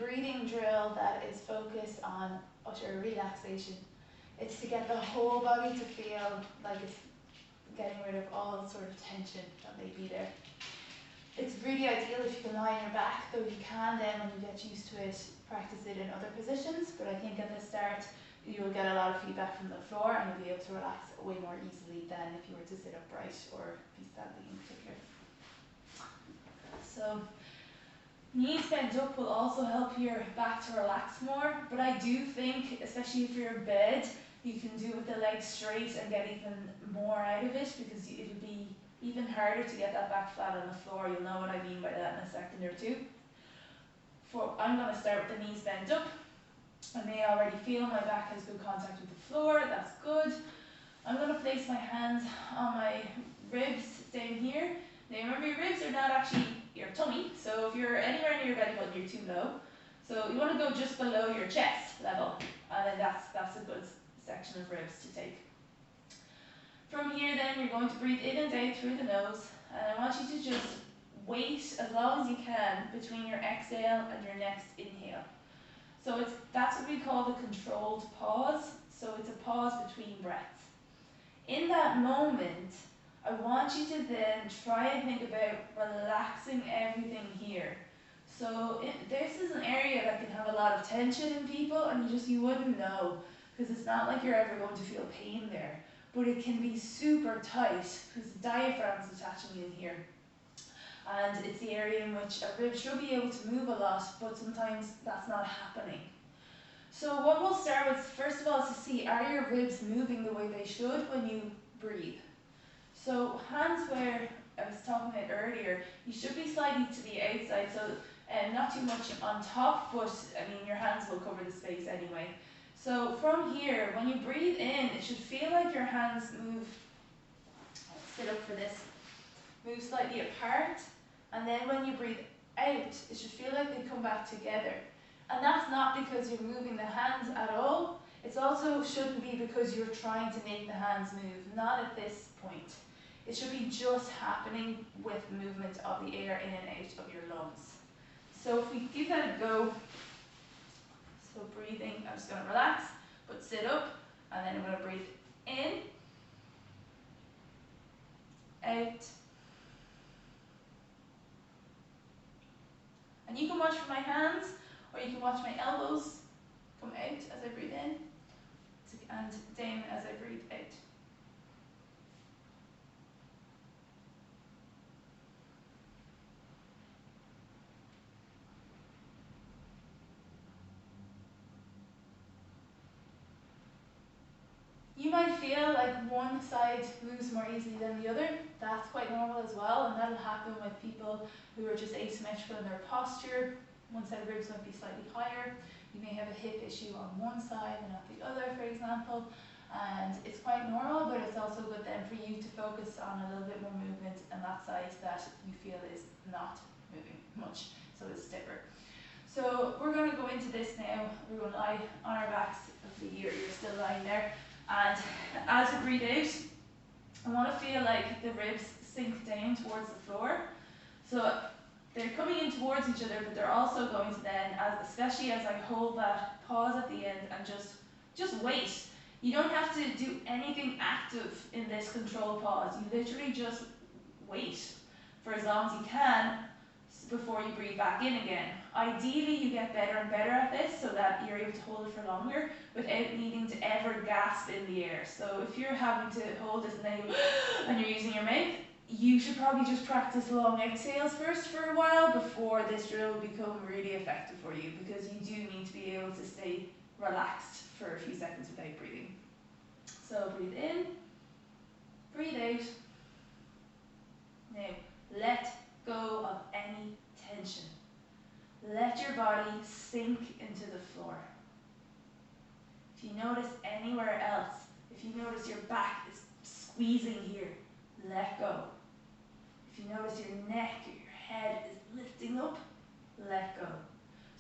breathing drill that is focused on utter relaxation. It's to get the whole body to feel like it's getting rid of all sort of tension that may be there. It's really ideal if you can lie on your back, though you can then, when you get used to it, practice it in other positions. But I think at the start, you'll get a lot of feedback from the floor and you'll be able to relax way more easily than if you were to sit upright or be standing in particular. So, knees bent up will also help your back to relax more, but I do think, especially if you're in bed, you can do it with the legs straight and get even more out of it, because it'll be even harder to get that back flat on the floor. You'll know what I mean by that in a second or two. I'm going to start with the knees bent up. I may already feel my back has good contact with the floor, that's good. I'm going to place my hands on my ribs down here. Now remember, your ribs are not actually your tummy, so if you're anywhere near your belly button, you're too low. So you want to go just below your chest level, and then that's a good section of ribs to take. From here then, you're going to breathe in and out through the nose, and I want you to just wait as long as you can between your exhale and your next inhale. So that's what we call the controlled pause, so it's a pause between breaths. In that moment, I want you to then try and think about relaxing everything here. So this is an area that can have a lot of tension in people, and you wouldn't know, because it's not like you're ever going to feel pain there. But it can be super tight, because the diaphragm is attaching in here. And it's the area in which a rib should be able to move a lot, but sometimes that's not happening. So what we'll start with, first of all, is to see, are your ribs moving the way they should when you breathe? So hands where I was talking about earlier, you should be slightly to the outside, so not too much on top, but I mean your hands will cover the space anyway. So from here, when you breathe in, it should feel like your hands move, sit up for this, move slightly apart, and then when you breathe out, it should feel like they come back together. And that's not because you're moving the hands at all, it also shouldn't be because you're trying to make the hands move, not at this point. It should be just happening with movement of the air in and out of your lungs. So if we give that a go, so breathing, I'm just going to relax, but sit up, and then I'm going to breathe in, out, and you can watch for my hands, or you can watch my elbows come out as I breathe in, and down as I breathe out. You might feel like one side moves more easily than the other. That's quite normal as well, and that'll happen with people who are just asymmetrical in their posture. One side of ribs might be slightly higher. You may have a hip issue on one side and not the other, for example. And it's quite normal, but it's also good then for you to focus on a little bit more movement on that side that you feel is not moving much, so it's stiffer. So we're going to go into this now. We're going to lie on our backs. You're still lying there. And as you breathe out, I want to feel like the ribs sink down towards the floor. So they're coming in towards each other, but they're also going to then, especially as I hold that pause at the end, and just wait. You don't have to do anything active in this controlled pause. You literally just wait for as long as you can before you breathe back in again. Ideally, you get better and better at this so that you're able to hold it for longer without needing to ever gasp in the air. So if you're having to hold this and you're using your mouth, you should probably just practice long exhales first for a while before this drill will become really effective for you, because you do need to be able to stay relaxed for a few seconds without breathing. So breathe in, breathe out. Now let go of any tension. Let your body sink into the floor. If you notice anywhere else, if you notice your back is squeezing here, let go. If you notice your neck or your head is lifting up, let go.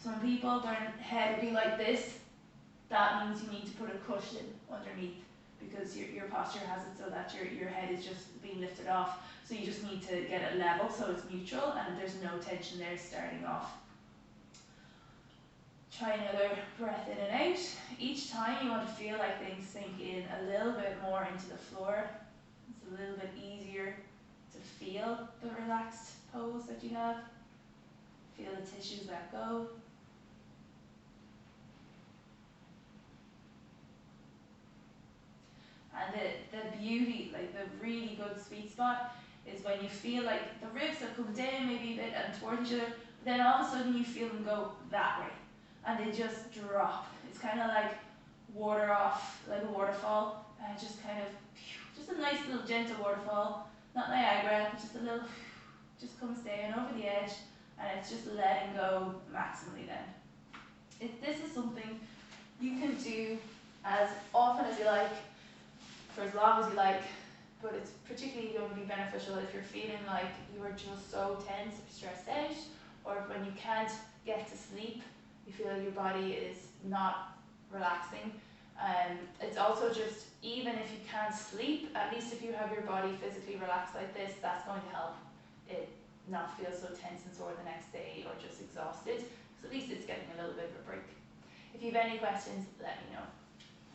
Some people, their head will be like this. That means you need to put a cushion underneath, because your posture has it so that your head is just being lifted off. So you just need to get it level so it's neutral and there's no tension there starting off. Try another breath in and out. Each time you want to feel like things sink in a little bit more into the floor. It's a little bit easier to feel the relaxed pose that you have. Feel the tissues let go. And the beauty, like the really good sweet spot, is when you feel like the ribs have come down maybe a bit and towards each other, but then all of a sudden you feel them go that way, and they just drop. It's kind of like water off, like a waterfall, and it just kind of, just a nice little gentle waterfall, not Niagara, but just a little, just comes down over the edge, and it's just letting go maximally then. This is something you can do as often as you like, for as long as you like, but it's particularly going to be beneficial if you're feeling like you are just so tense or stressed out, or when you can't get to sleep, you feel like your body is not relaxing. It's also just, even if you can't sleep, at least if you have your body physically relaxed like this, that's going to help it not feel so tense and sore the next day or just exhausted. So at least it's getting a little bit of a break. If you have any questions, let me know.